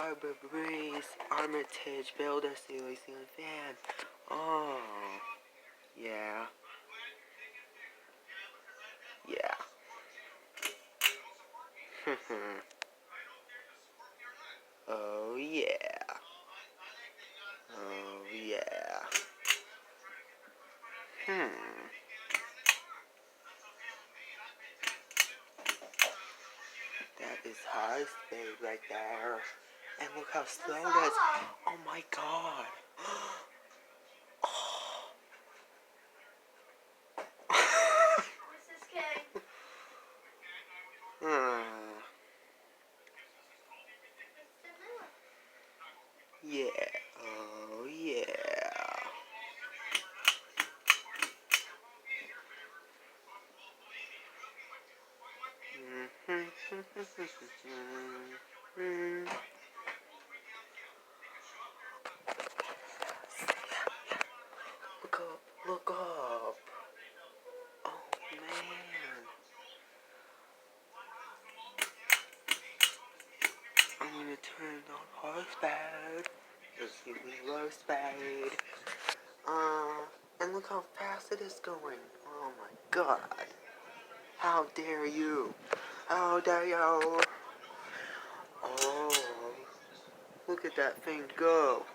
Harbor Breeze, Armitage, build a ceiling fan. Oh, yeah. Yeah. Oh, yeah. Oh, yeah. That is high speed right there. And look how slow it is. Oh my god. Yeah. Oh yeah. Look up, look up. Oh man. I'm gonna turn on horseback. Just give me low speed. And look how fast it is going. Oh my god. How dare you? How dare you? Oh, look at that thing go.